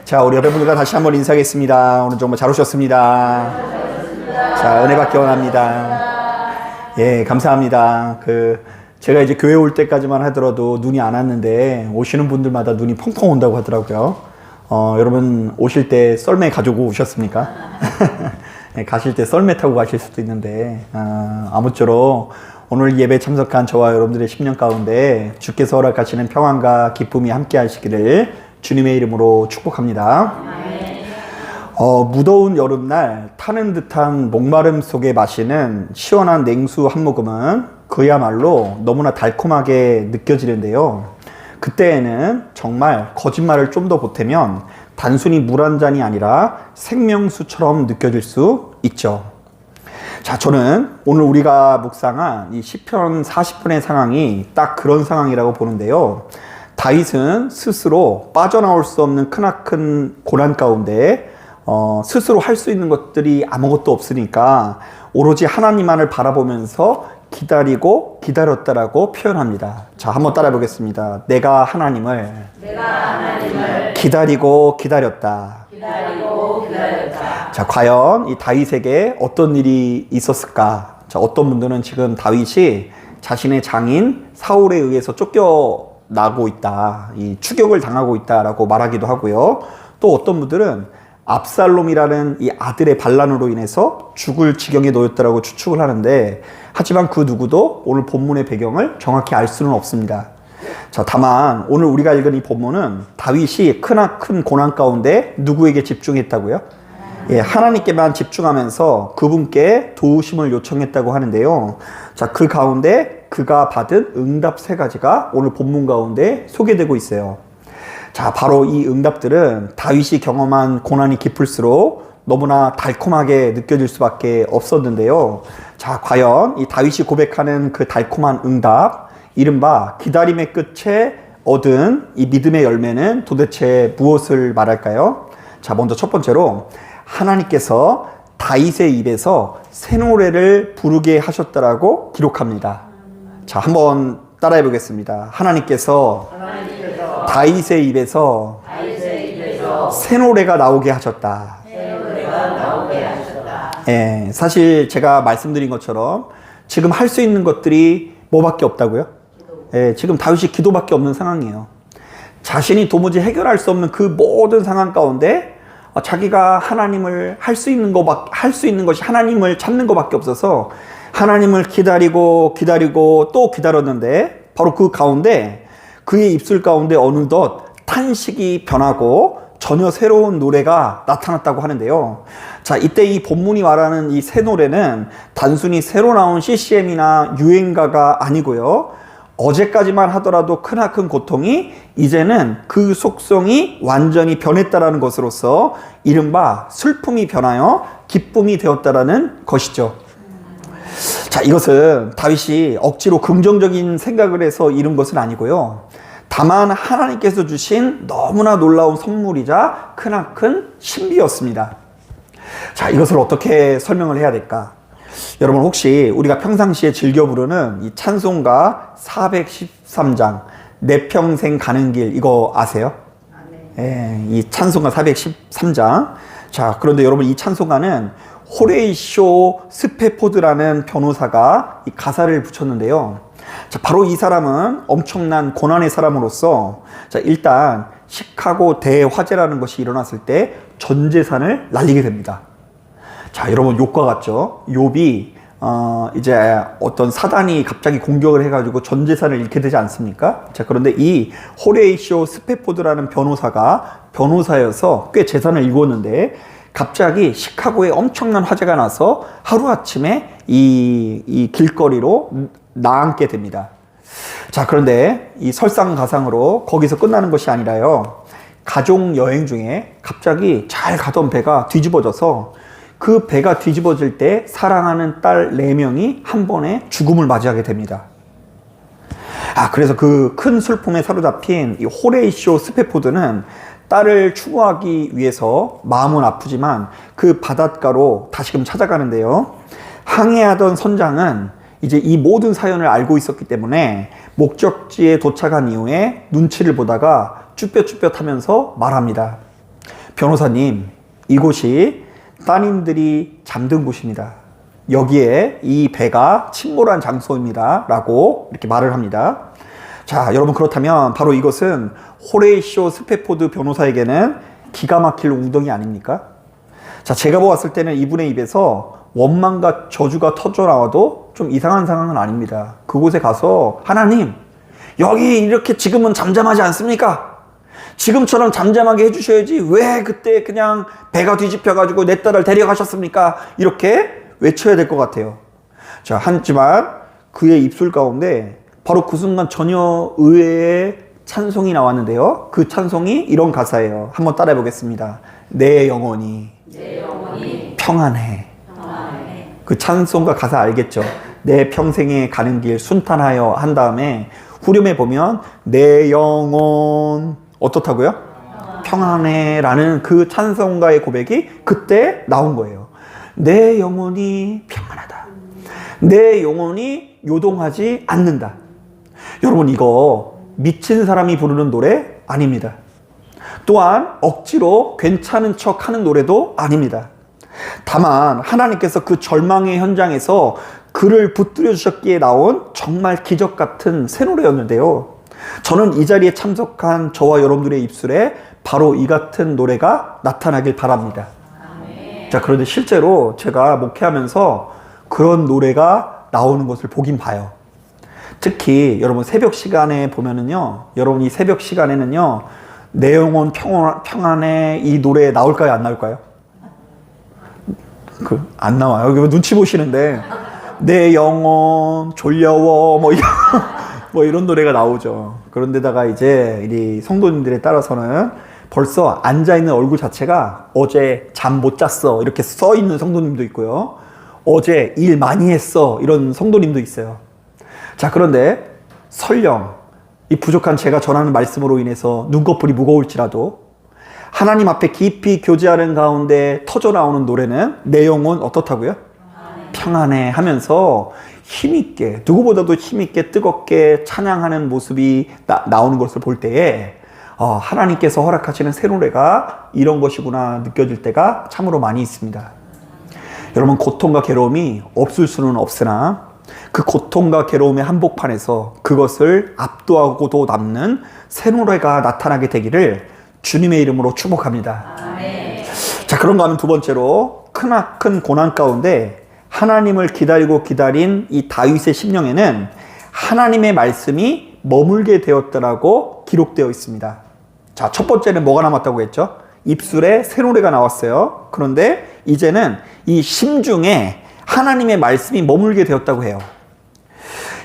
자, 우리 여러분들과 다시 한번 인사하겠습니다. 오늘 정말 잘 오셨습니다. 자, 은혜 받기 원합니다. 예, 감사합니다. 제가 이제 교회 올 때까지만 하더라도 눈이 안 왔는데 오시는 분들마다 눈이 펑펑 온다고 하더라고요. 여러분 오실 때 썰매 가지고 오셨습니까? 예, 가실 때 썰매 타고 가실 수도 있는데 아무쪼록 오늘 예배 참석한 저와 여러분들의 10년 가운데 주께서 허락하시는 평안과 기쁨이 함께 하시기를 주님의 이름으로 축복합니다. 무더운 여름날 타는 듯한 목마름 속에 마시는 시원한 냉수 한 모금은 그야말로 너무나 달콤하게 느껴지는데요. 그때에는 정말 거짓말을 좀 더 보태면 단순히 물 한 잔이 아니라 생명수처럼 느껴질 수 있죠. 자, 저는 오늘 우리가 묵상한 이 시편 40편의 상황이 딱 그런 상황이라고 보는데요. 다윗은 스스로 빠져나올 수 없는 크나큰 고난 가운데 스스로 할 수 있는 것들이 아무것도 없으니까 오로지 하나님만을 바라보면서 기다리고 기다렸다라고 표현합니다. 자, 한번 따라해 보겠습니다. 내가 하나님을 기다리고 기다렸다. 자, 과연 이 다윗에게 어떤 일이 있었을까? 자, 어떤 분들은 지금 다윗이 자신의 장인 사울에 의해서 쫓겨나고 있다, 이 추격을 당하고 있다라고 말하기도 하고요. 또 어떤 분들은 압살롬이라는 이 아들의 반란으로 인해서 죽을 지경에 놓였다라고 추측을 하는데, 하지만 그 누구도 오늘 본문의 배경을 정확히 알 수는 없습니다. 자, 다만 오늘 우리가 읽은 이 본문은 다윗이 크나큰 고난 가운데 누구에게 집중했다고요? 예, 하나님께만 집중하면서 그분께 도우심을 요청했다고 하는데요. 자, 그 가운데 그가 받은 응답 3가지가 오늘 본문 가운데 소개되고 있어요. 자, 바로 이 응답들은 다윗이 경험한 고난이 깊을수록 너무나 달콤하게 느껴질 수밖에 없었는데요. 자, 과연 이 다윗이 고백하는 그 달콤한 응답, 이른바 기다림의 끝에 얻은 이 믿음의 열매는 도대체 무엇을 말할까요? 자, 먼저 첫 번째로 하나님께서 다윗의 입에서 새 노래를 부르게 하셨다라고 기록합니다. 자, 한번 따라해 보겠습니다. 하나님께서 다윗의 입에서 새 노래가 나오게 하셨다. 예, 사실 제가 말씀드린 것처럼 지금 할 수 있는 것들이 뭐밖에 없다고요? 예, 지금 다윗이 기도밖에 없는 상황이에요. 자신이 도무지 해결할 수 없는 그 모든 상황 가운데 자기가 하나님을 할 수 있는 것이 하나님을 찾는 것밖에 없어서 하나님을 기다리고 또 기다렸는데, 바로 그 가운데 그의 입술 가운데 어느덧 탄식이 변하고 전혀 새로운 노래가 나타났다고 하는데요. 자, 이때 이 본문이 말하는 이 새 노래는 단순히 새로 나온 CCM이나 유행가가 아니고요. 어제까지만 하더라도 크나큰 고통이 이제는 그 속성이 완전히 변했다라는 것으로서 이른바 슬픔이 변하여 기쁨이 되었다라는 것이죠. 자, 이것은 다윗이 억지로 긍정적인 생각을 해서 이룬 것은 아니고요. 다만 하나님께서 주신 너무나 놀라운 선물이자 크나큰 신비였습니다. 자, 이것을 어떻게 설명을 해야 될까? 여러분, 혹시 우리가 평상시에 즐겨 부르는 이 찬송가 413장 내 평생 가는 길, 이거 아세요? 예, 이 찬송가 413장. 자, 그런데 여러분, 이 찬송가는 호레이쇼 스페포드라는 변호사가 이 가사를 붙였는데요. 자, 바로 이 사람은 엄청난 고난의 사람으로서, 자, 일단 시카고 대화재라는 것이 일어났을 때 전 재산을 날리게 됩니다. 자, 여러분, 욥과 같죠? 욥이 이제 어떤 사단이 갑자기 공격을 해가지고 전 재산을 잃게 되지 않습니까? 자, 그런데 이 호레이쇼 스페포드라는 변호사가 변호사여서 꽤 재산을 잃었는데, 갑자기 시카고에 엄청난 화재가 나서 하루아침에 이 길거리로 나앉게 됩니다. 자, 그런데 이 설상가상으로 거기서 끝나는 것이 아니라요. 가족 여행 중에 갑자기 잘 가던 배가 뒤집어져서 그 배가 뒤집어질 때 사랑하는 딸 4명이 한 번에 죽음을 맞이하게 됩니다. 그래서 그 큰 슬픔에 사로잡힌 이 호레이쇼 스페포드는 딸을 추구하기 위해서 마음은 아프지만 그 바닷가로 다시금 찾아가는데요. 항해하던 선장은 이제 이 모든 사연을 알고 있었기 때문에 목적지에 도착한 이후에 눈치를 보다가 쭈뼛쭈뼛 하면서 말합니다. 변호사님, 이곳이 따님들이 잠든 곳입니다. 여기에 이 배가 침몰한 장소입니다. 라고 이렇게 말을 합니다. 자, 여러분, 그렇다면 바로 이것은 호레이쇼 스패포드 변호사에게는 기가 막힐 웅덩이 아닙니까? 자, 제가 보았을 때는 이분의 입에서 원망과 저주가 터져 나와도 좀 이상한 상황은 아닙니다. 그곳에 가서 하나님, 여기 이렇게 지금은 잠잠하지 않습니까? 지금처럼 잠잠하게 해주셔야지 왜 그때 그냥 배가 뒤집혀가지고 내 딸을 데려가셨습니까? 이렇게 외쳐야 될 것 같아요. 자, 하지만 그의 입술 가운데 바로 그 순간 전혀 의외의 찬송이 나왔는데요. 그 찬송이 이런 가사예요. 한번 따라해 보겠습니다. 내 영혼이 평안해. 그 찬송과 가사 알겠죠? 내 평생에 가는 길 순탄하여 한 다음에 후렴에 보면 내 영혼 어떻다고요? 평안해 라는 그 찬송가의 고백이 그때 나온 거예요. 내 영혼이 평안하다. 내 영혼이 요동하지 않는다. 여러분, 이거 미친 사람이 부르는 노래 아닙니다. 또한 억지로 괜찮은 척 하는 노래도 아닙니다. 다만 하나님께서 그 절망의 현장에서 그를 붙들어 주셨기에 나온 정말 기적 같은 새 노래였는데요. 저는 이 자리에 참석한 저와 여러분들의 입술에 바로 이 같은 노래가 나타나길 바랍니다. 자, 그런데 실제로 제가 목회하면서 그런 노래가 나오는 것을 보긴 봐요. 특히 여러분 새벽 시간에 보면은요, 여러분 이 새벽 시간에는요, 내 영혼 평안해 이 노래 나올까요? 안 나올까요? 안 나와요. 여기 눈치 보시는데, 내 영혼 졸려워 뭐 이런 노래가 나오죠. 그런데다가 이제 이 성도님들에 따라서는 벌써 앉아있는 얼굴 자체가 어제 잠 못 잤어 이렇게 써 있는 성도님도 있고요. 어제 일 많이 했어 이런 성도님도 있어요. 자, 그런데 설령 이 부족한 제가 전하는 말씀으로 인해서 눈꺼풀이 무거울지라도 하나님 앞에 깊이 교제하는 가운데 터져 나오는 노래는 내 영혼 어떻다고요? 평안해 하면서 힘있게, 누구보다도 힘있게 뜨겁게 찬양하는 모습이 나오는 것을 볼 때에 하나님께서 허락하시는 새 노래가 이런 것이구나 느껴질 때가 참으로 많이 있습니다. 여러분, 고통과 괴로움이 없을 수는 없으나 그 고통과 괴로움의 한복판에서 그것을 압도하고도 남는 새 노래가 나타나게 되기를 주님의 이름으로 축복합니다. 아멘. 자, 그런가 하면 두 번째로 크나큰 고난 가운데 하나님을 기다리고 기다린 이 다윗의 심령에는 하나님의 말씀이 머물게 되었더라고 기록되어 있습니다. 자, 첫 번째는 뭐가 남았다고 했죠? 입술에 새 노래가 나왔어요. 그런데 이제는 이 심중에 하나님의 말씀이 머물게 되었다고 해요.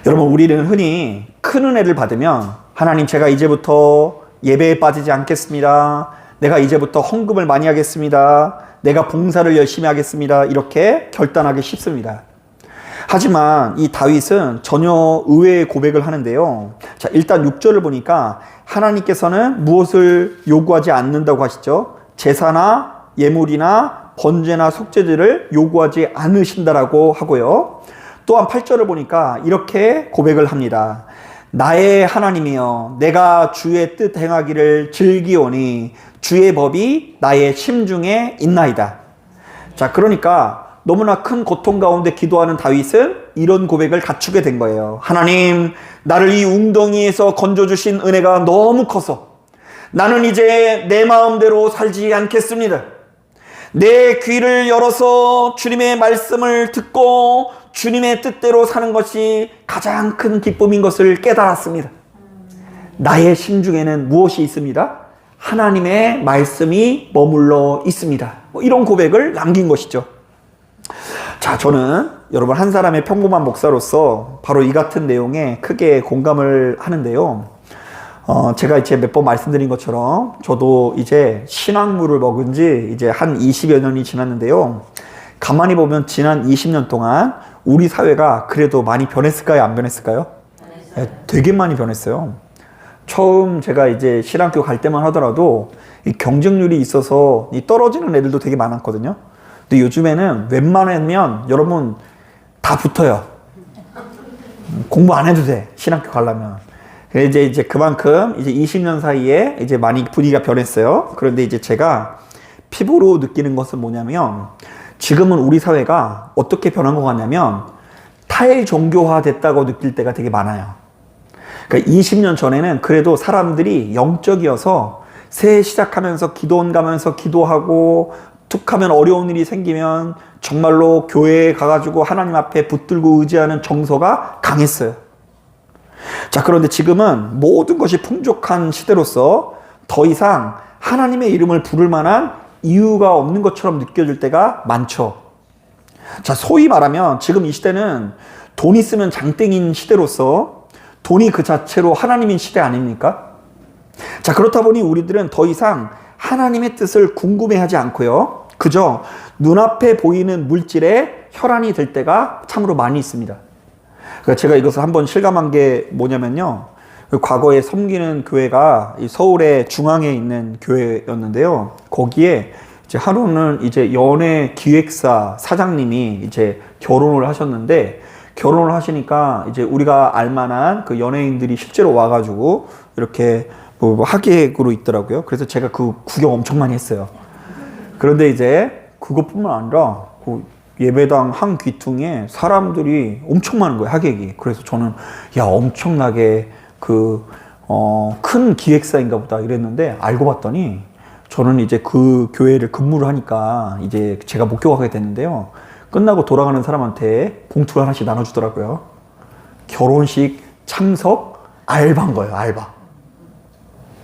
여러분, 우리는 흔히 큰 은혜를 받으면 하나님, 제가 이제부터 예배에 빠지지 않겠습니다. 내가 이제부터 헌금을 많이 하겠습니다. 내가 봉사를 열심히 하겠습니다. 이렇게 결단하기 쉽습니다. 하지만 이 다윗은 전혀 의외의 고백을 하는데요. 자, 일단 6절을 보니까 하나님께서는 무엇을 요구하지 않는다고 하시죠? 제사나 예물이나 번제나 속죄제를 요구하지 않으신다라고 하고요. 또한 8절을 보니까 이렇게 고백을 합니다. 나의 하나님이여, 내가 주의 뜻 행하기를 즐기오니 주의 법이 나의 심중에 있나이다. 자, 그러니까 너무나 큰 고통 가운데 기도하는 다윗은 이런 고백을 갖추게 된 거예요. 하나님, 나를 이 웅덩이에서 건져주신 은혜가 너무 커서 나는 이제 내 마음대로 살지 않겠습니다. 내 귀를 열어서 주님의 말씀을 듣고 주님의 뜻대로 사는 것이 가장 큰 기쁨인 것을 깨달았습니다. 나의 심중에는 무엇이 있습니다? 하나님의 말씀이 머물러 있습니다. 이런 고백을 남긴 것이죠. 자, 저는 여러분 한 사람의 평범한 목사로서 바로 이 같은 내용에 크게 공감을 하는데요. 제가 이제 몇 번 말씀드린 것처럼 저도 이제 신앙물을 먹은 지 이제 한 20여 년이 지났는데요. 가만히 보면 지난 20년 동안 우리 사회가 그래도 많이 변했을까요? 안 변했을까요? 네, 되게 많이 변했어요. 처음 제가 이제 신학교 갈 때만 하더라도 이 경쟁률이 있어서 이 떨어지는 애들도 되게 많았거든요. 근데 요즘에는 웬만하면 여러분 다 붙어요. 공부 안 해도 돼. 신학교 가려면. 이제 그만큼 이제 20년 사이에 이제 많이 분위기가 변했어요. 그런데 이제 제가 피부로 느끼는 것은 뭐냐면 지금은 우리 사회가 어떻게 변한 것 같냐면 탈종교화 됐다고 느낄 때가 되게 많아요. 그러니까 20년 전에는 그래도 사람들이 영적이어서 새해 시작하면서 기도원 가면서 기도하고 툭 하면 어려운 일이 생기면 정말로 교회에 가가지고 하나님 앞에 붙들고 의지하는 정서가 강했어요. 자, 그런데 지금은 모든 것이 풍족한 시대로서 더 이상 하나님의 이름을 부를 만한 이유가 없는 것처럼 느껴질 때가 많죠. 자, 소위 말하면 지금 이 시대는 돈 있으면 장땡인 시대로서 돈이 그 자체로 하나님인 시대 아닙니까? 자, 그렇다 보니 우리들은 더 이상 하나님의 뜻을 궁금해하지 않고요. 그저 눈앞에 보이는 물질에 혈안이 될 때가 참으로 많이 있습니다. 그러니까 제가 이것을 한번 실감한 게 뭐냐면요. 과거에 섬기는 교회가 서울의 중앙에 있는 교회였는데요. 거기에 이제 하루는 이제 연예 기획사 사장님이 이제 결혼을 하셨는데, 결혼을 하시니까 이제 우리가 알만한 그 연예인들이 실제로 와가지고 이렇게 뭐 하객으로 있더라고요. 그래서 제가 그 구경 엄청 많이 했어요. 그런데 이제 그것뿐만 아니라 그 예배당 한 귀퉁에 사람들이 엄청 많은 거예요, 하객이. 그래서 저는 야, 엄청나게 큰 기획사인가 보다 이랬는데, 알고 봤더니 저는 이제 그 교회를 근무를 하니까 이제 제가 목격하게 됐는데요. 끝나고 돌아가는 사람한테 봉투를 하나씩 나눠주더라고요. 결혼식 참석 알바인 거예요, 알바.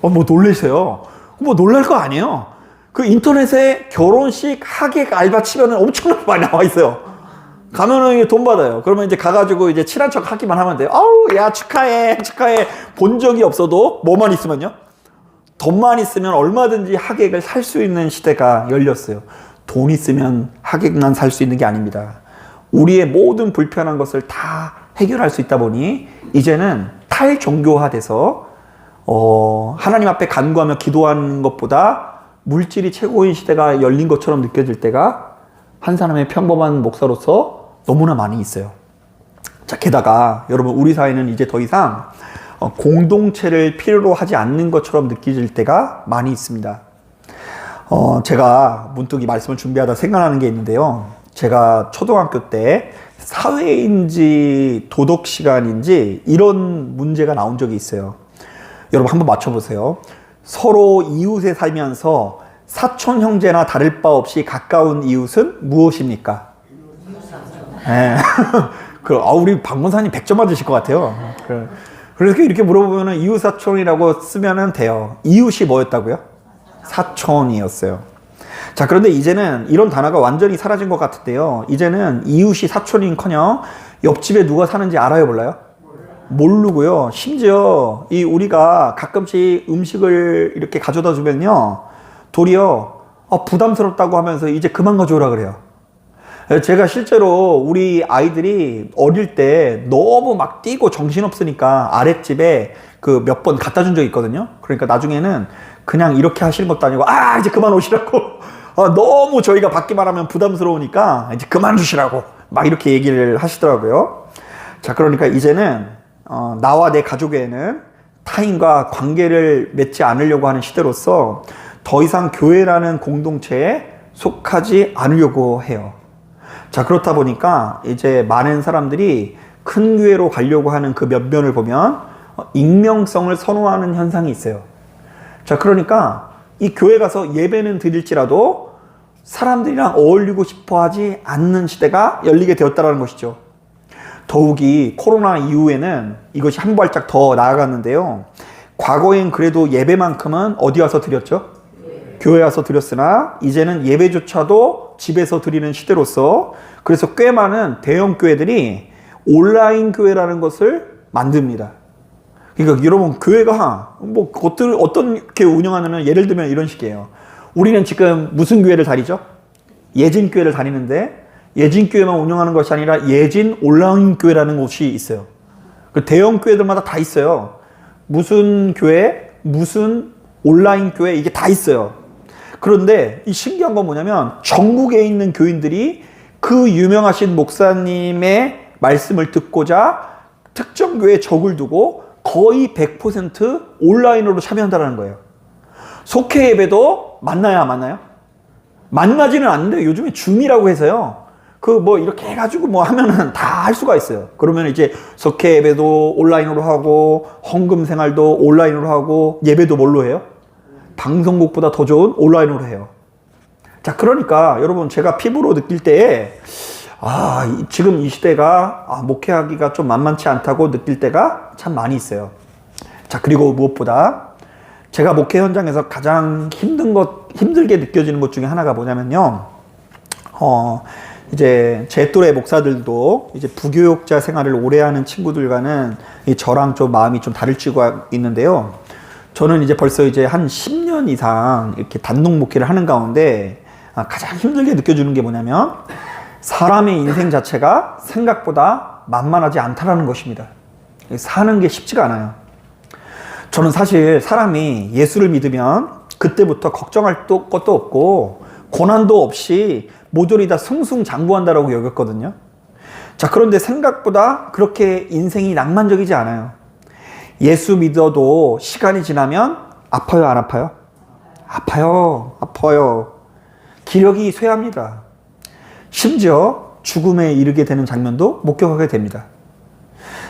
뭐 놀라세요? 뭐 놀랄 거 아니에요. 그 인터넷에 결혼식 하객 알바 치면은 엄청나게 많이 나와 있어요. 가면은 돈 받아요. 그러면 이제 가가지고 이제 친한 척 하기만 하면 돼요. 아우, 야, 축하해, 축하해. 본 적이 없어도 뭐만 있으면요. 돈만 있으면 얼마든지 하객을 살 수 있는 시대가 열렸어요. 돈 있으면 하객만 살 수 있는 게 아닙니다. 우리의 모든 불편한 것을 다 해결할 수 있다 보니 이제는 탈종교화돼서 하나님 앞에 간구하며 기도하는 것보다 물질이 최고인 시대가 열린 것처럼 느껴질 때가 한 사람의 평범한 목사로서 너무나 많이 있어요. 자, 게다가 여러분, 우리 사회는 이제 더 이상 공동체를 필요로 하지 않는 것처럼 느껴질 때가 많이 있습니다. 제가 문득 이 말씀을 준비하다 생각나는 게 있는데요. 제가 초등학교 때 사회인지 도덕 시간인지 이런 문제가 나온 적이 있어요. 여러분 한번 맞춰보세요. 서로 이웃에 살면서 사촌 형제나 다를 바 없이 가까운 이웃은 무엇입니까? 네. 우리 박문사님 100점 맞으실 것 같아요. 그래서 이렇게 물어보면 이웃 사촌이라고 쓰면 돼요. 이웃이 뭐였다고요? 사촌이었어요. 자, 그런데 이제는 이런 단어가 완전히 사라진 것 같은데요. 이제는 이웃이 사촌인커녕 옆집에 누가 사는지 알아요, 몰라요? 모르고요. 심지어 우리가 가끔씩 음식을 이렇게 가져다 주면요, 도리어 부담스럽다고 하면서 이제 그만 가져오라 그래요. 제가 실제로 우리 아이들이 어릴 때 너무 막 뛰고 정신없으니까 아랫집에 그 몇 번 갖다 준 적이 있거든요. 그러니까 나중에는 그냥 이렇게 하시는 것도 아니고, 이제 그만 오시라고. 너무 저희가 받기만 하면 부담스러우니까 이제 그만 주시라고 막 이렇게 얘기를 하시더라고요. 자, 그러니까 이제는 나와 내 가족에는 타인과 관계를 맺지 않으려고 하는 시대로서 더 이상 교회라는 공동체에 속하지 않으려고 해요. 자, 그렇다 보니까 이제 많은 사람들이 큰 교회로 가려고 하는 그 면면을 보면 익명성을 선호하는 현상이 있어요. 자, 그러니까 이 교회 가서 예배는 드릴지라도 사람들이랑 어울리고 싶어 하지 않는 시대가 열리게 되었다는 것이죠. 더욱이 코로나 이후에는 이것이 한 발짝 더 나아갔는데요. 과거엔 그래도 예배만큼은 어디 와서 드렸죠? 교회 와서 드렸으나 이제는 예배조차도 집에서 드리는 시대로서, 그래서 꽤 많은 대형 교회들이 온라인 교회라는 것을 만듭니다. 그러니까 여러분, 교회가 뭐 어떻게 운영하냐면, 예를 들면 이런 식이에요. 우리는 지금 무슨 교회를 다니죠? 예진 교회를 다니는데, 예진 교회만 운영하는 것이 아니라 예진 온라인 교회라는 곳이 있어요. 그 대형 교회들마다 다 있어요. 무슨 교회, 무슨 온라인 교회, 이게 다 있어요. 그런데 이 신기한 건 뭐냐면, 전국에 있는 교인들이 그 유명하신 목사님의 말씀을 듣고자 특정 교회에 적을 두고 거의 100% 온라인으로 참여한다는 거예요. 속회 예배도 만나야 안 만나요? 만나지는 않는데 요즘에 줌이라고 해서요. 그 뭐 이렇게 해가지고 뭐 하면은 다 할 수가 있어요. 그러면 이제 석회 예배도 온라인으로 하고 헌금 생활도 온라인으로 하고 예배도 뭘로 해요? 방송국보다 더 좋은 온라인으로 해요. 자, 그러니까 여러분 제가 피부로 느낄 때에 지금 이 시대가 목회하기가 좀 만만치 않다고 느낄 때가 참 많이 있어요. 자, 그리고 무엇보다 제가 목회 현장에서 가장 힘들게 느껴지는 것 중에 하나가 뭐냐면요. 이제 제 또래 목사들도 이제 부교육자 생활을 오래 하는 친구들과는 저랑 좀 마음이 좀 다를 수가 있는데요. 저는 이제 벌써 이제 한 10년 이상 이렇게 단독 목회를 하는 가운데 가장 힘들게 느껴지는 게 뭐냐면 사람의 인생 자체가 생각보다 만만하지 않다라는 것입니다. 사는 게 쉽지가 않아요. 저는 사실 사람이 예수를 믿으면 그때부터 걱정할 것도 없고 고난도 없이 모조리 다 승승장구한다라고 여겼거든요. 자, 그런데 생각보다 그렇게 인생이 낭만적이지 않아요. 예수 믿어도 시간이 지나면 아파요, 안 아파요? 아파요. 기력이 쇠합니다. 심지어 죽음에 이르게 되는 장면도 목격하게 됩니다.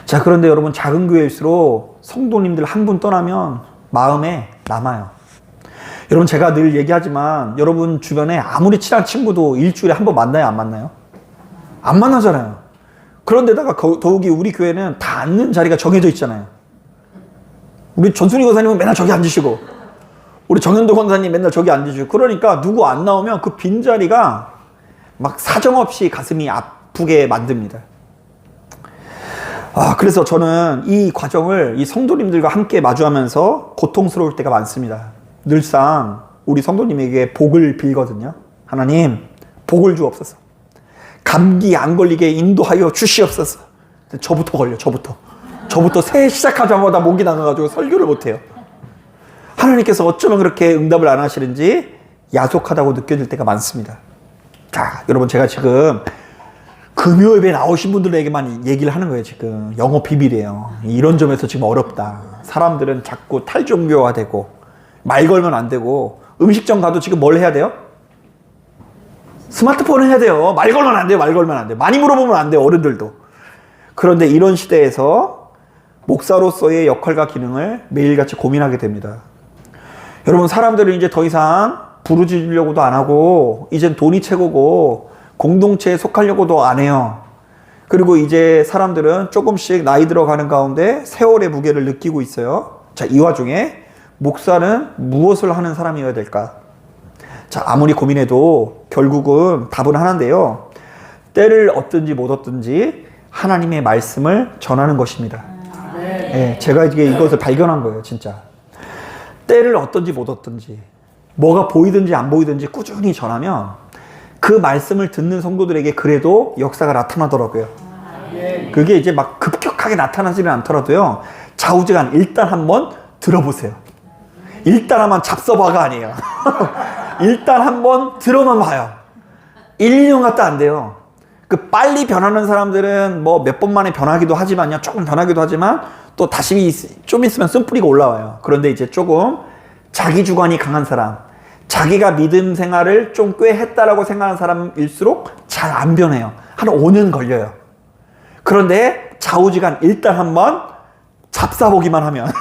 자, 그런데 여러분 작은 교회일수록 성도님들 한 분 떠나면 마음에 남아요. 여러분 제가 늘 얘기하지만 여러분 주변에 아무리 친한 친구도 일주일에 한 번 만나요, 안 만나요? 안 만나잖아요. 그런데다가 더욱이 우리 교회는 다 앉는 자리가 정해져 있잖아요. 우리 전순희 권사님은 맨날 저기 앉으시고 우리 정현도 권사님 맨날 저기 앉으시고 그러니까 누구 안 나오면 그 빈자리가 막 사정없이 가슴이 아프게 만듭니다. 그래서 저는 이 과정을 이 성도님들과 함께 마주하면서 고통스러울 때가 많습니다. 늘상 우리 성도님에게 복을 빌거든요. 하나님, 복을 주옵소서. 감기 안 걸리게 인도하여 주시옵소서. 저부터 걸려, 저부터 새해 시작하자마자 목이 나가가지고 설교를 못해요. 하나님께서 어쩌면 그렇게 응답을 안 하시는지 야속하다고 느껴질 때가 많습니다. 자, 여러분 제가 지금 금요 예배 나오신 분들에게만 얘기를 하는 거예요. 지금 영업 비밀이에요. 이런 점에서 지금 어렵다. 사람들은 자꾸 탈종교화되고 말 걸면 안 되고 음식점 가도 지금 뭘 해야 돼요? 스마트폰을 해야 돼요. 말 걸면 안 돼요. 많이 물어보면 안 돼요. 어른들도. 그런데 이런 시대에서 목사로서의 역할과 기능을 매일같이 고민하게 됩니다. 여러분 사람들은 이제 더 이상 부르짖으려고도 안 하고 이젠 돈이 최고고 공동체에 속하려고도 안 해요. 그리고 이제 사람들은 조금씩 나이 들어가는 가운데 세월의 무게를 느끼고 있어요. 자, 이 와중에 목사는 무엇을 하는 사람이어야 될까? 자, 아무리 고민해도 결국은 답은 하나인데요. 때를 얻든지 못 얻든지 하나님의 말씀을 전하는 것입니다. 네, 제가 이것을 발견한 거예요, 진짜. 때를 얻든지 못 얻든지 뭐가 보이든지 안 보이든지 꾸준히 전하면 그 말씀을 듣는 성도들에게 그래도 역사가 나타나더라고요. 그게 이제 막 급격하게 나타나지는 않더라도요. 좌우지간 일단 한번 들어보세요. 일단 한번 잡숴봐가 아니에요. 일단 한번 들어만 봐요. 1, 2년 갔다 안 돼요. 그 빨리 변하는 사람들은 뭐 몇 번 만에 변하기도 하지만요. 조금 변하기도 하지만 또 다시 좀 있으면 쓴뿌리가 올라와요. 그런데 이제 조금 자기 주관이 강한 사람, 자기가 믿음 생활을 좀 꽤 했다라고 생각하는 사람일수록 잘 안 변해요. 한 5년 걸려요. 그런데 좌우지간 일단 한번 잡숴보기만 하면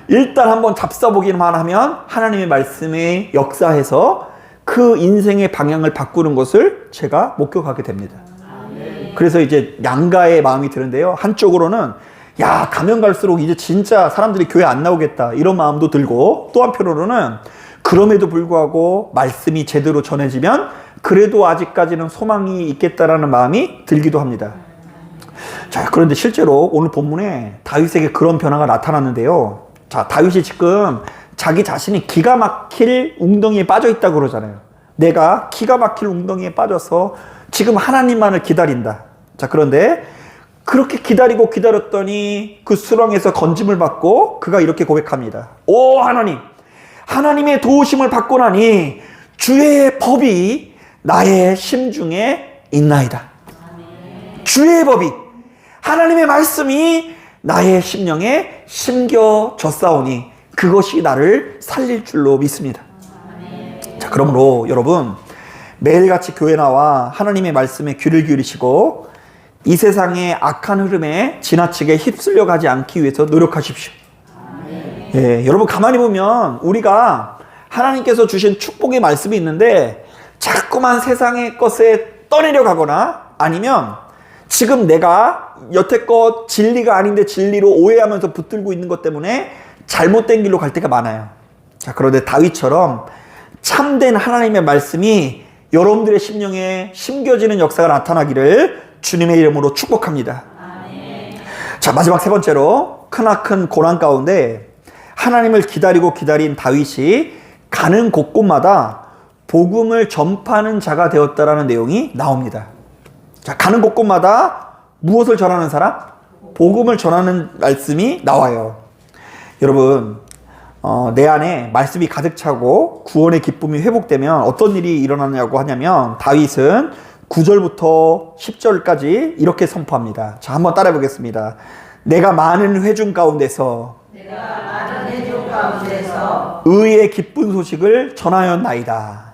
일단 한번 잡숴보기만 하면 하나님의 말씀에 역사해서 그 인생의 방향을 바꾸는 것을 제가 목격하게 됩니다. 그래서 이제 양가의 마음이 드는데요. 한쪽으로는 야, 가면 갈수록 이제 진짜 사람들이 교회 안 나오겠다 이런 마음도 들고 또 한편으로는 그럼에도 불구하고 말씀이 제대로 전해지면 그래도 아직까지는 소망이 있겠다라는 마음이 들기도 합니다. 자, 그런데 실제로 오늘 본문에 다윗에게 그런 변화가 나타났는데요. 자, 다윗이 지금 자기 자신이 기가 막힐 웅덩이에 빠져 있다고 그러잖아요. 내가 기가 막힐 웅덩이에 빠져서 지금 하나님만을 기다린다. 자, 그런데 그렇게 기다리고 기다렸더니 그 수렁에서 건짐을 받고 그가 이렇게 고백합니다. 오 하나님, 하나님의 도우심을 받고 나니 주의 법이 나의 심중에 있나이다. 주의 법이, 하나님의 말씀이 나의 심령에 심겨졌사오니 그것이 나를 살릴 줄로 믿습니다. 자, 그러므로 여러분, 매일같이 교회 나와 하나님의 말씀에 귀를 기울이시고 이 세상의 악한 흐름에 지나치게 휩쓸려 가지 않기 위해서 노력하십시오. 예, 여러분 가만히 보면 우리가 하나님께서 주신 축복의 말씀이 있는데 자꾸만 세상의 것에 떠내려 가거나 아니면 지금 내가 여태껏 진리가 아닌데 진리로 오해하면서 붙들고 있는 것 때문에 잘못된 길로 갈 때가 많아요. 자, 그런데 다윗처럼 참된 하나님의 말씀이 여러분들의 심령에 심겨지는 역사가 나타나기를 주님의 이름으로 축복합니다. 아멘. 자, 마지막 세 번째로 크나큰 고난 가운데 하나님을 기다린 다윗이 가는 곳곳마다 복음을 전파하는 자가 되었다라는 내용이 나옵니다. 자, 가는 곳곳마다 무엇을 전하는 사람? 복음을 전하는 말씀이 나와요. 여러분, 내 안에 말씀이 가득 차고 구원의 기쁨이 회복되면 어떤 일이 일어나냐고 하냐면 다윗은 9절부터 10절까지 이렇게 선포합니다. 자, 한번 따라해 보겠습니다. 내가 많은 회중 가운데서 의의 기쁜 소식을 전하였나이다.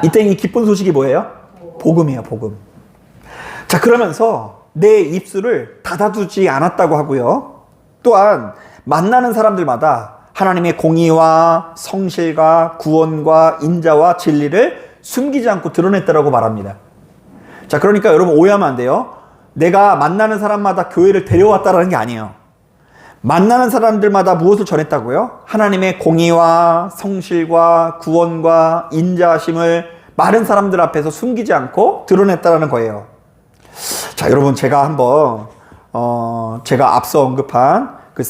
이때 이 기쁜 소식이 뭐예요? 복음이에요, 복음. 자, 그러면서 내 입술을 닫아두지 않았다고 하고요. 또한 만나는 사람들마다 하나님의 공의와 성실과 구원과 인자와 진리를 숨기지 않고 드러냈다라고 말합니다. 자, 그러니까 여러분 오해하면 안 돼요. 내가 만나는 사람마다 교회를 데려왔다라는 게 아니에요. 만나는 사람들마다 무엇을 전했다고요? 하나님의 공의와 성실과 구원과 인자하심을 많은 사람들 앞에서 숨기지 않고 드러냈다라는 거예요. 자, 여러분 제가 한번 제가 앞서 언급한 그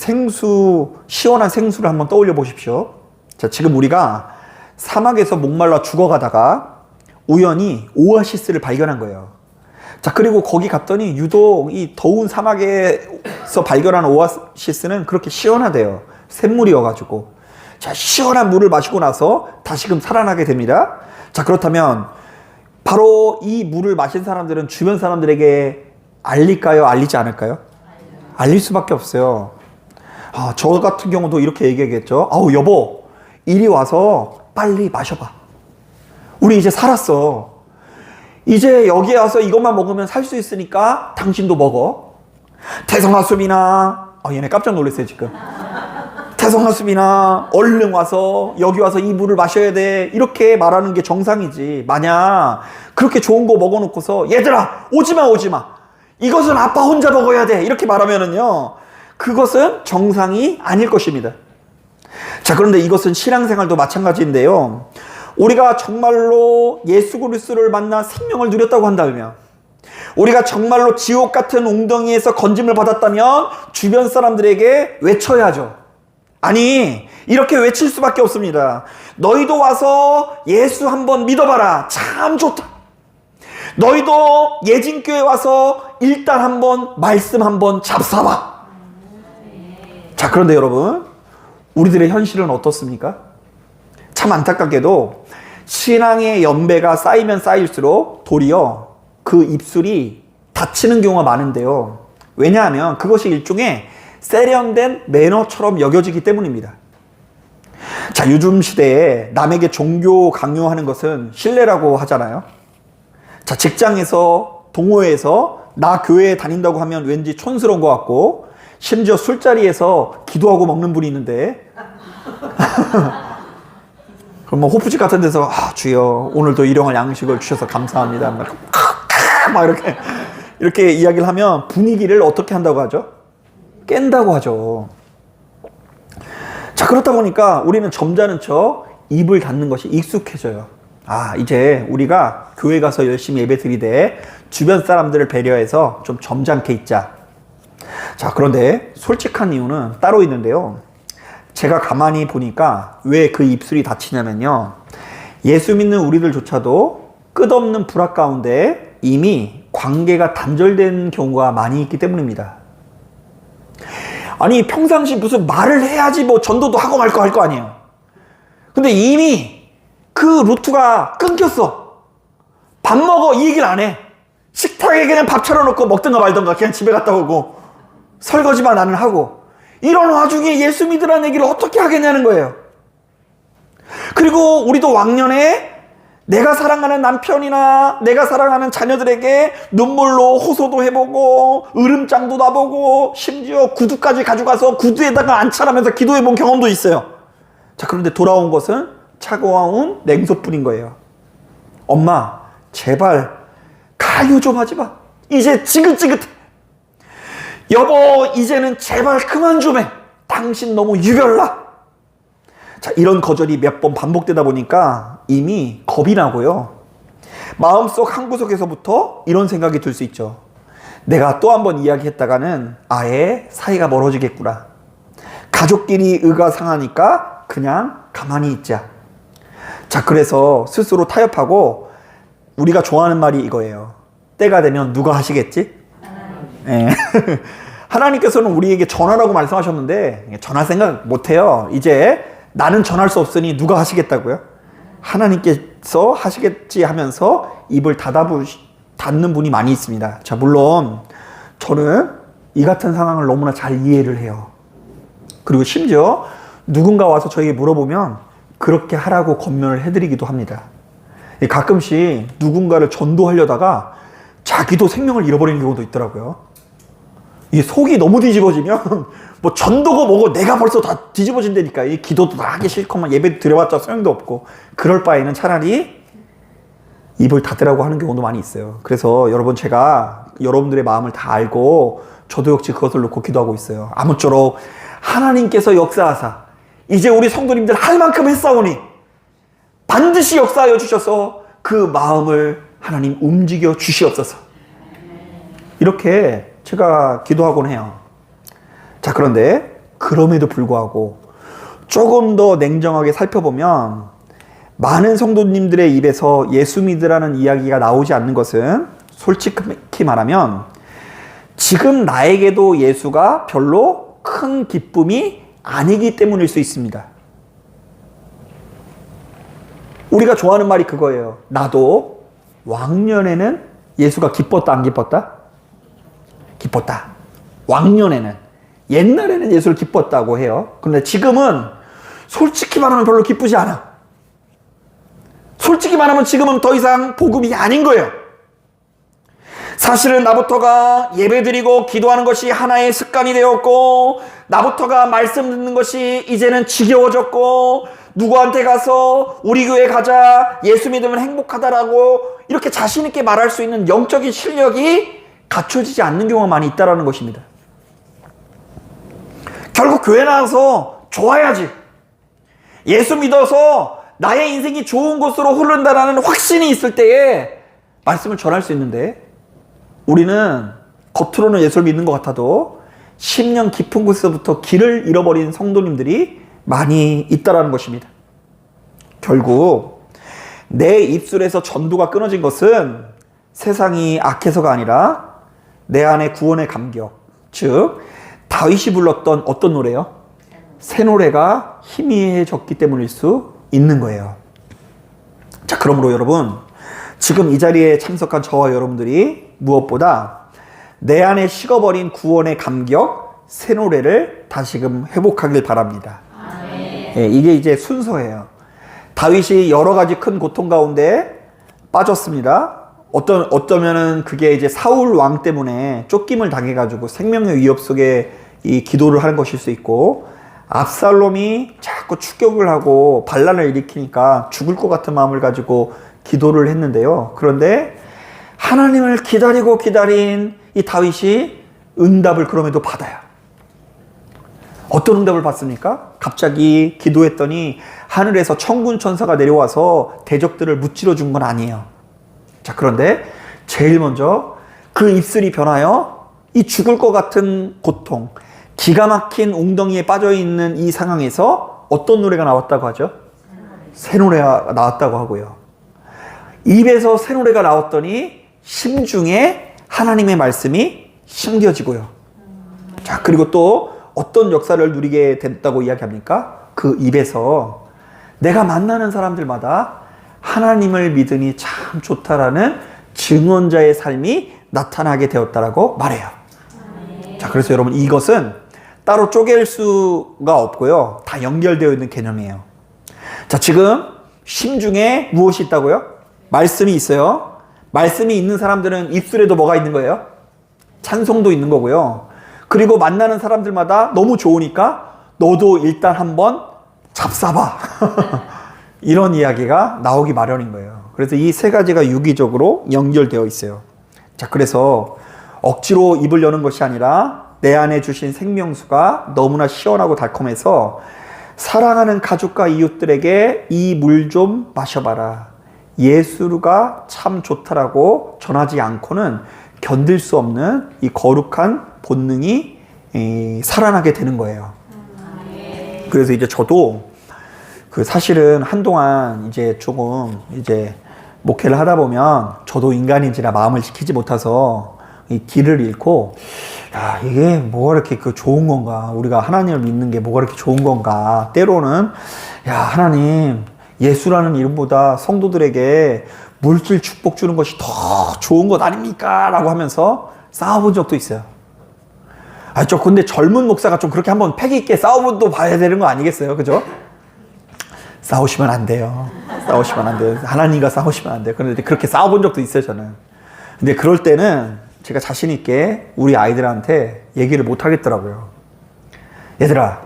시원한 생수를 한번 떠올려 보십시오. 자, 지금 우리가 사막에서 목말라 죽어가다가 우연히 오아시스를 발견한 거예요. 자, 그리고 거기 갔더니 유독 이 더운 사막에서 발견한 오아시스는 그렇게 시원하대요. 샘물이어가지고. 자, 시원한 물을 마시고 나서 다시금 살아나게 됩니다. 자, 그렇다면 바로 이 물을 마신 사람들은 주변 사람들에게 알릴까요? 알리지 않을까요? 알릴 수밖에 없어요. 저 같은 경우도 이렇게 얘기하겠죠. 아우, 여보, 이리 와서 빨리 마셔봐. 우리 이제 살았어. 이제 여기에 와서 이것만 먹으면 살 수 있으니까 당신도 먹어. 태성아수비나, 얘네 깜짝 놀랐어요, 지금. 태성아수비나, 얼른 와서, 여기 와서 이 물을 마셔야 돼. 이렇게 말하는 게 정상이지. 만약 그렇게 좋은 거 먹어놓고서, 얘들아, 오지마. 이것은 아빠 혼자 먹어야 돼. 이렇게 말하면은요, 그것은 정상이 아닐 것입니다. 자, 그런데 이것은 신앙생활도 마찬가지인데요. 우리가 정말로 예수 그리스도를 만나 생명을 누렸다고 한다면, 우리가 정말로 지옥 같은 웅덩이에서 건짐을 받았다면 주변 사람들에게 외쳐야죠. 아니, 이렇게 외칠 수밖에 없습니다. 너희도 와서 예수 한번 믿어봐라. 참 좋다. 너희도 예진교회 와서 일단 한번 말씀 한번 잡숴봐. 자, 그런데 여러분, 우리들의 현실은 어떻습니까? 참 안타깝게도 신앙의 연배가 쌓이면 쌓일수록 도리어 그 입술이 닫히는 경우가 많은데요. 왜냐하면 그것이 일종의 세련된 매너처럼 여겨지기 때문입니다. 자, 요즘 시대에 남에게 종교 강요하는 것은 신뢰라고 하잖아요. 자, 직장에서, 동호회에서 나 교회에 다닌다고 하면 왠지 촌스러운 것 같고, 심지어 술자리에서 기도하고 먹는 분이 있는데 그럼 뭐 호프집 같은 데서 주여 오늘도 일용할 양식을 주셔서 감사합니다. 막 이렇게 이야기를 하면 분위기를 어떻게 한다고 하죠? 깬다고 하죠. 자, 그렇다 보니까 우리는 점잖은 척 입을 닫는 것이 익숙해져요. 이제 우리가 교회 가서 열심히 예배 드리되 주변 사람들을 배려해서 좀 점잖게 있자. 자, 그런데 솔직한 이유는 따로 있는데요. 제가 가만히 보니까 왜 그 입술이 닫히냐면요. 예수 믿는 우리들조차도 끝없는 불화 가운데 이미 관계가 단절된 경우가 많이 있기 때문입니다. 아니, 평상시 무슨 말을 해야지 뭐 전도도 하고 말 거 아니에요. 근데 이미 그 루트가 끊겼어. 밥 먹어, 이 얘기를 안 해. 식탁에 그냥 밥 차려놓고 먹든가 말든가 그냥 집에 갔다 오고 설거지만 나는 하고, 이런 와중에 예수 믿으라는 얘기를 어떻게 하겠냐는 거예요. 그리고 우리도 왕년에 내가 사랑하는 남편이나 내가 사랑하는 자녀들에게 눈물로 호소도 해보고 으름장도 놔보고 심지어 구두까지 가져가서 구두에다가 안찰하면서 기도해본 경험도 있어요. 자, 그런데 돌아온 것은 차가운 냉소뿐인 거예요. 엄마, 제발 가요 좀 하지 마. 이제 지긋지긋해. 여보, 이제는 제발 그만 좀 해. 당신 너무 유별나. 자, 이런 거절이 몇 번 반복되다 보니까 이미 겁이 나고요. 마음속 한구석에서부터 이런 생각이 들 수 있죠. 내가 또 한 번 이야기했다가는 아예 사이가 멀어지겠구나. 가족끼리 의가 상하니까 그냥 가만히 있자. 자, 그래서 스스로 타협하고 우리가 좋아하는 말이 이거예요. 때가 되면 누가 하시겠지? 네. 하나님께서는 우리에게 전하라고 말씀하셨는데 전할 생각 못해요. 이제 나는 전할 수 없으니 누가 하시겠다고요? 하나님께서 하시겠지 하면서 입을 닫는 분이 많이 있습니다. 자, 물론 저는 이 같은 상황을 너무나 잘 이해를 해요. 그리고 심지어 누군가 와서 저에게 물어보면 그렇게 하라고 권면을 해드리기도 합니다. 가끔씩 누군가를 전도하려다가 자기도 생명을 잃어버리는 경우도 있더라고요. 이게 속이 너무 뒤집어지면 뭐 전도고 뭐고 내가 벌써 다 뒤집어진다니까. 이 기도도 다 하기 싫고만 예배 드려봤자 소용도 없고 그럴 바에는 차라리 입을 닫으라고 하는 경우도 많이 있어요. 그래서 여러분, 제가 여러분들의 마음을 다 알고 저도 역시 그것을 놓고 기도하고 있어요. 아무쪼록 하나님께서 역사하사 이제 우리 성도님들 할 만큼 했사오니 반드시 역사하여 주셔서 그 마음을 하나님 움직여 주시옵소서. 이렇게 제가 기도하곤 해요. 자, 그런데 그럼에도 불구하고 조금 더 냉정하게 살펴보면 많은 성도님들의 입에서 예수 믿으라는 이야기가 나오지 않는 것은 솔직히 말하면 지금 나에게도 예수가 별로 큰 기쁨이 아니기 때문일 수 있습니다. 우리가 좋아하는 말이 그거예요. 나도 왕년에는 예수가 기뻤다, 안 기뻤다? 기뻤다. 왕년에는, 옛날에는 예수를 기뻤다고 해요. 그런데 지금은 솔직히 말하면 별로 기쁘지 않아. 솔직히 말하면 지금은 더 이상 복음이 아닌 거예요. 사실은 나부터가 예배드리고 기도하는 것이 하나의 습관이 되었고, 나부터가 말씀 듣는 것이 이제는 지겨워졌고, 누구한테 가서 우리 교회 가자, 예수 믿으면 행복하다라고 이렇게 자신 있게 말할 수 있는 영적인 실력이 갖춰지지 않는 경우가 많이 있다는 것입니다. 결국 교회 나와서 좋아야지, 예수 믿어서 나의 인생이 좋은 곳으로 흐른다는 확신이 있을 때에 말씀을 전할 수 있는데, 우리는 겉으로는 예수를 믿는 것 같아도 10년 깊은 곳에서부터 길을 잃어버린 성도님들이 많이 있다는 것입니다. 결국 내 입술에서 전도가 끊어진 것은 세상이 악해서가 아니라 내 안에 구원의 감격, 즉 다윗이 불렀던 어떤 노래요? 새 노래가 희미해졌기 때문일 수 있는 거예요. 자, 그러므로 여러분, 지금 이 자리에 참석한 저와 여러분들이 무엇보다 내 안에 식어버린 구원의 감격, 새 노래를 다시금 회복하길 바랍니다. 예, 이게 이제 순서예요. 다윗이 여러 가지 큰 고통 가운데 빠졌습니다. 어쩌면은 그게 이제 사울 왕 때문에 쫓김을 당해가지고 생명의 위협 속에 이 기도를 하는 것일 수 있고, 압살롬이 자꾸 추격을 하고 반란을 일으키니까 죽을 것 같은 마음을 가지고 기도를 했는데요. 그런데 하나님을 기다리고 기다린 이 다윗이 응답을 그럼에도 받아요. 어떤 응답을 받습니까? 갑자기 기도했더니 하늘에서 천군 천사가 내려와서 대적들을 무찌러 준 건 아니에요. 자, 그런데 제일 먼저 그 입술이 변하여 이 죽을 것 같은 고통, 기가 막힌 웅덩이에 빠져있는 이 상황에서 어떤 노래가 나왔다고 하죠? 새 노래가 나왔다고 하고요. 입에서 새 노래가 나왔더니 심중에 하나님의 말씀이 심겨지고요. 자, 그리고 또 어떤 역사를 누리게 됐다고 이야기합니까? 그 입에서 내가 만나는 사람들마다 하나님을 믿으니 참 좋다라는 증언자의 삶이 나타나게 되었다라고 말해요. 자, 그래서 여러분, 이것은 따로 쪼갤 수가 없고요. 다 연결되어 있는 개념이에요. 자, 지금 심중에 무엇이 있다고요? 말씀이 있어요. 말씀이 있는 사람들은 입술에도 뭐가 있는 거예요? 찬송도 있는 거고요. 그리고 만나는 사람들마다 너무 좋으니까 너도 일단 한번 잡사봐. 이런 이야기가 나오기 마련인 거예요. 그래서 이 세 가지가 유기적으로 연결되어 있어요. 자, 그래서 억지로 입을 여는 것이 아니라 내 안에 주신 생명수가 너무나 시원하고 달콤해서 사랑하는 가족과 이웃들에게 이 물 좀 마셔봐라. 예수가 참 좋다라고 전하지 않고는 견딜 수 없는 이 거룩한 본능이 살아나게 되는 거예요. 그래서 이제 저도 사실은 한동안 이제 조금 이제 목회를 하다 보면 저도 인간인지라 마음을 지키지 못해서 이 길을 잃고, 야, 이게 뭐가 이렇게 좋은 건가? 우리가 하나님을 믿는 게 뭐가 이렇게 좋은 건가? 때로는, 야, 하나님, 예수라는 이름보다 성도들에게 물질 축복 주는 것이 더 좋은 것 아닙니까? 라고 하면서 싸워본 적도 있어요. 근데 젊은 목사가 좀 그렇게 한번 패기 있게 싸워도 봐야 되는 거 아니겠어요? 그죠? 싸우시면 안 돼요. 싸우시면 안 돼요. 하나님과 싸우시면 안 돼요. 그런데 그렇게 싸워본 적도 있어요, 저는. 근데 그럴 때는 제가 자신 있게 우리 아이들한테 얘기를 못 하겠더라고요. 얘들아,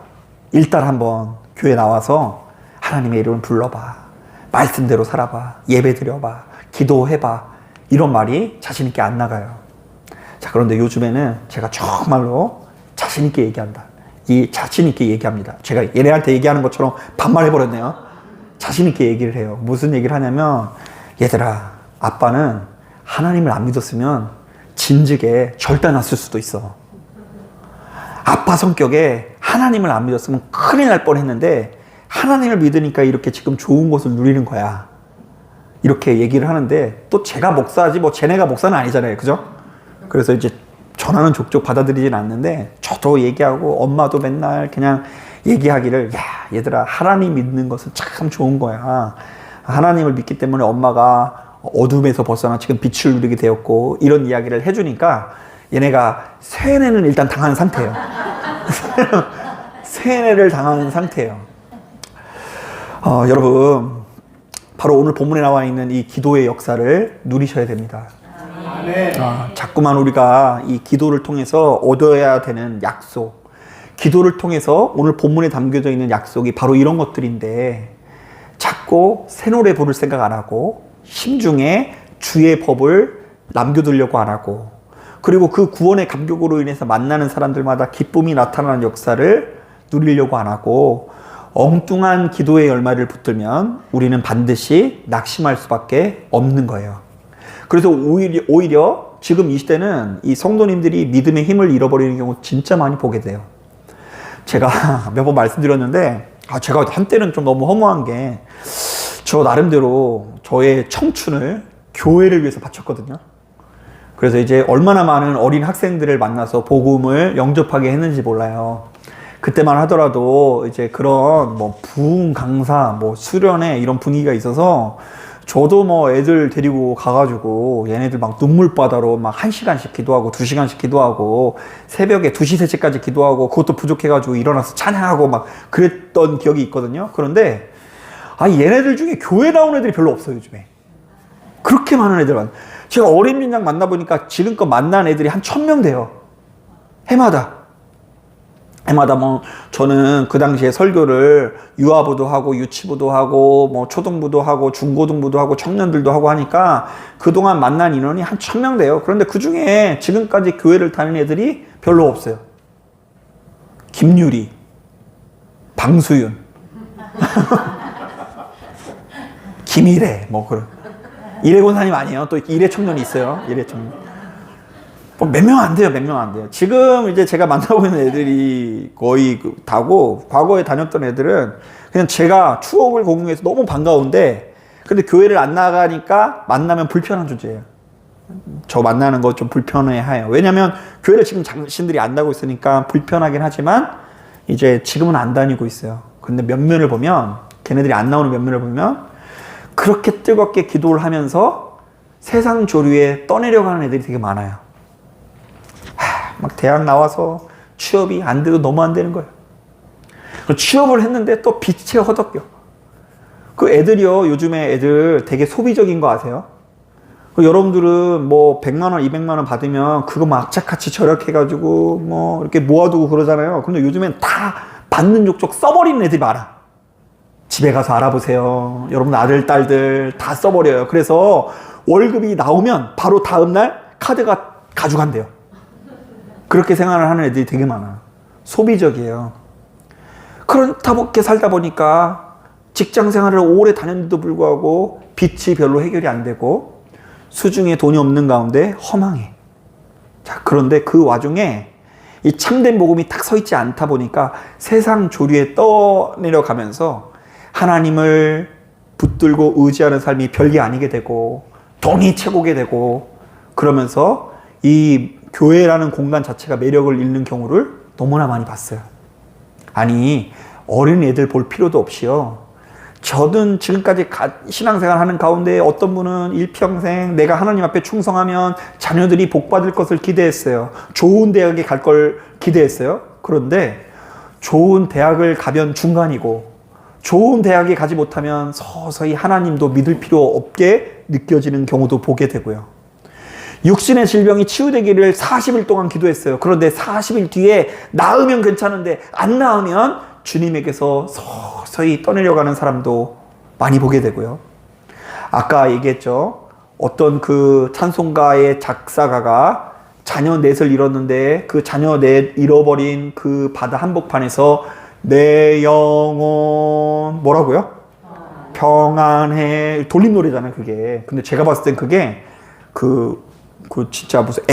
일단 한번 교회 나와서 하나님의 이름을 불러봐. 말씀대로 살아봐. 예배 드려봐. 기도해봐. 이런 말이 자신 있게 안 나가요. 자, 그런데 요즘에는 제가 정말로 자신 있게 얘기한다. 자신 있게 얘기합니다. 제가 얘네한테 얘기하는 것처럼 반말해버렸네요. 자신 있게 얘기를 해요. 무슨 얘기를 하냐면, 얘들아, 아빠는 하나님을 안 믿었으면 진즉에 절단 났을 수도 있어. 아빠 성격에 하나님을 안 믿었으면 큰일 날 뻔했는데 하나님을 믿으니까 이렇게 지금 좋은 것을 누리는 거야. 이렇게 얘기를 하는데, 또 제가 목사지 뭐 쟤네가 목사는 아니잖아요. 그죠? 그래서 이제 전화는 족족 받아들이진 않는데 저도 얘기하고 엄마도 맨날 그냥 얘기하기를, 야, 얘들아, 하나님 믿는 것은 참 좋은 거야. 하나님을 믿기 때문에 엄마가 어둠에서 벗어나 지금 빛을 누리게 되었고, 이런 이야기를 해주니까 얘네가 세뇌는 일단 당한 상태예요. 세뇌를 당한 상태예요. 여러분, 바로 오늘 본문에 나와 있는 이 기도의 역사를 누리셔야 됩니다. 자꾸만 우리가 이 기도를 통해서 얻어야 되는 약속, 기도를 통해서 오늘 본문에 담겨져 있는 약속이 바로 이런 것들인데, 자꾸 새 노래 부를 생각 안 하고 심중에 주의 법을 남겨두려고 안 하고, 그리고 그 구원의 감격으로 인해서 만나는 사람들마다 기쁨이 나타나는 역사를 누리려고 안 하고 엉뚱한 기도의 열매를 붙들면 우리는 반드시 낙심할 수밖에 없는 거예요. 그래서 오히려 지금 이 시대는 이 성도님들이 믿음의 힘을 잃어버리는 경우 진짜 많이 보게 돼요. 제가 몇 번 말씀드렸는데, 제가 한때는 좀 너무 허무한 게, 저 나름대로 저의 청춘을 교회를 위해서 바쳤거든요. 그래서 이제 얼마나 많은 어린 학생들을 만나서 복음을 영접하게 했는지 몰라요. 그때만 하더라도 이제 그런 뭐 부흥 강사, 뭐 수련회 이런 분위기가 있어서 저도 뭐 애들 데리고 가가지고 얘네들 막 눈물바다로 막 1시간씩 기도하고 2시간씩 기도하고 새벽에 2시, 3시까지 기도하고 그것도 부족해가지고 일어나서 찬양하고 막 그랬던 기억이 있거든요. 그런데 얘네들 중에 교회 나온 애들이 별로 없어요, 요즘에. 그렇게 많은 애들 제가 어린 민장 만나보니까 지금껏 만난 애들이 한 1000명 돼요. 해마다 뭐 저는 그 당시에 설교를 유아부도 하고 유치부도 하고 뭐 초등부도 하고 중고등부도 하고 청년들도 하고 하니까 그동안 만난 인원이 한 1000명 돼요. 그런데 그 중에 지금까지 교회를 다니는 애들이 별로 없어요. 김유리, 방수윤, 김일애, 뭐 그런. 일회 권사님 아니에요. 또 일회 청년이 있어요. 일회 청년. 몇 명 안 돼요. 몇 명 안 돼요. 지금 이제 제가 만나고 있는 애들이 거의 다고, 과거에 다녔던 애들은 그냥 제가 추억을 공유해서 너무 반가운데, 근데 교회를 안 나가니까 만나면 불편한 존재예요. 저 만나는 거 좀 불편해해요. 왜냐면 교회를 지금 당신들이 안 나고 있으니까 불편하긴 하지만 이제 지금은 안 다니고 있어요. 근데 면면을 보면, 걔네들이 안 나오는 면면을 보면 그렇게 뜨겁게 기도를 하면서 세상 조류에 떠내려고 하는 애들이 되게 많아요. 막 대학 나와서 취업이 안 돼도 너무 안 되는 거예요. 취업을 했는데 또 빚에 허덕여. 그 애들이요, 요즘에 애들 되게 소비적인 거 아세요? 여러분들은 뭐 100만 원, 200만 원 받으면 그거 막 악착같이 절약해가지고 뭐 이렇게 모아두고 그러잖아요. 근데 요즘엔 다 받는 족족 써버리는 애들이 많아. 집에 가서 알아보세요. 여러분 아들, 딸들 다 써버려요. 그래서 월급이 나오면 바로 다음날 카드가 가져간대요. 그렇게 생활을 하는 애들이 되게 많아. 소비적이에요. 그렇게 살다 보니까 직장 생활을 오래 다녔는데도 불구하고 빚이 별로 해결이 안 되고 수중에 돈이 없는 가운데 허망해. 자, 그런데 그 와중에 이 참된 복음이 딱 서 있지 않다 보니까 세상 조류에 떠내려가면서 하나님을 붙들고 의지하는 삶이 별게 아니게 되고 돈이 최고게 되고 그러면서 이 교회라는 공간 자체가 매력을 잃는 경우를 너무나 많이 봤어요. 아니, 어린 애들 볼 필요도 없이요. 저는 지금까지 신앙생활 하는 가운데 어떤 분은 일평생 내가 하나님 앞에 충성하면 자녀들이 복받을 것을 기대했어요. 좋은 대학에 갈 걸 기대했어요. 그런데 좋은 대학을 가면 중간이고 좋은 대학에 가지 못하면 서서히 하나님도 믿을 필요 없게 느껴지는 경우도 보게 되고요. 육신의 질병이 치유되기를 40일 동안 기도했어요. 그런데 40일 뒤에 나으면 괜찮은데 안 나으면 주님에게서 서서히 떠내려가는 사람도 많이 보게 되고요. 아까 얘기했죠. 어떤 그 찬송가의 작사가가 자녀 넷을 잃었는데 그 자녀 넷 잃어버린 그 바다 한복판에서 내 영혼 뭐라고요? 평안해. 돌림 노래잖아요, 그게. 근데 제가 봤을 땐 그게 그 진짜 무슨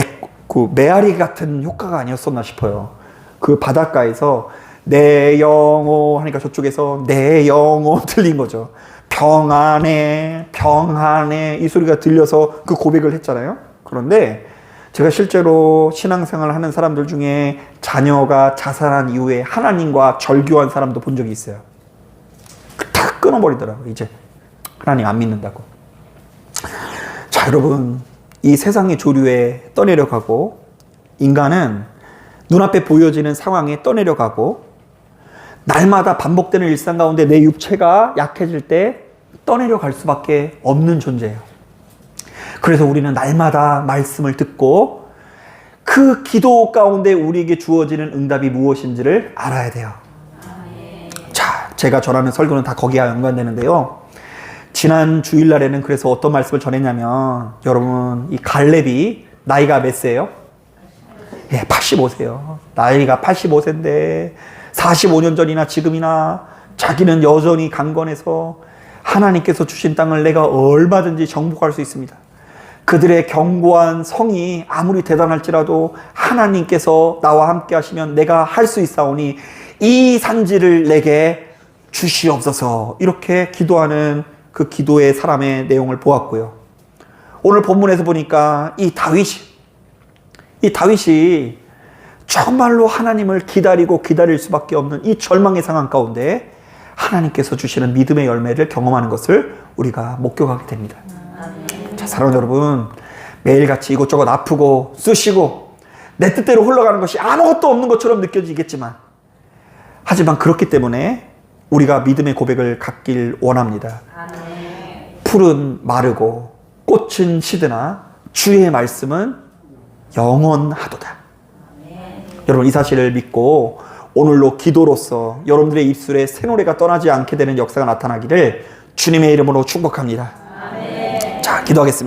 메아리 같은 효과가 아니었었나 싶어요. 그 바닷가에서 내 영혼 하니까 저쪽에서 내 영혼 들린 거죠. 평안해, 평안해 이 소리가 들려서 그 고백을 했잖아요. 그런데 제가 실제로 신앙생활을 하는 사람들 중에 자녀가 자살한 이후에 하나님과 절교한 사람도 본 적이 있어요. 다 끊어버리더라고요. 이제 하나님 안 믿는다고. 자, 여러분, 이 세상의 조류에 떠내려가고 인간은 눈앞에 보여지는 상황에 떠내려가고 날마다 반복되는 일상 가운데 내 육체가 약해질 때 떠내려갈 수밖에 없는 존재예요. 그래서 우리는 날마다 말씀을 듣고 그 기도 가운데 우리에게 주어지는 응답이 무엇인지를 알아야 돼요. 자, 제가 전하는 설교는 다 거기와 연관되는데요. 지난 주일날에는 그래서 어떤 말씀을 전했냐면 여러분 이 갈렙이 나이가 몇 세예요? 예, 85세요. 나이가 85세인데 45년 전이나 지금이나 자기는 여전히 강건해서 하나님께서 주신 땅을 내가 얼마든지 정복할 수 있습니다. 그들의 견고한 성이 아무리 대단할지라도 하나님께서 나와 함께 하시면 내가 할 수 있사오니 이 산지를 내게 주시옵소서. 이렇게 기도하는 그 기도의 사람의 내용을 보았고요. 오늘 본문에서 보니까 이 다윗이 정말로 하나님을 기다리고 기다릴 수밖에 없는 이 절망의 상황 가운데 하나님께서 주시는 믿음의 열매를 경험하는 것을 우리가 목격하게 됩니다. 자, 사랑하는 여러분, 매일같이 이것저것 아프고 쑤시고 내 뜻대로 흘러가는 것이 아무것도 없는 것처럼 느껴지겠지만 하지만 그렇기 때문에 우리가 믿음의 고백을 갖길 원합니다. 풀은 마르고 꽃은 시드나 주의 말씀은 영원하도다. 여러분, 이 사실을 믿고 오늘로 기도로서 여러분들의 입술에 새 노래가 떠나지 않게 되는 역사가 나타나기를 주님의 이름으로 축복합니다. 자, 기도하겠습니다.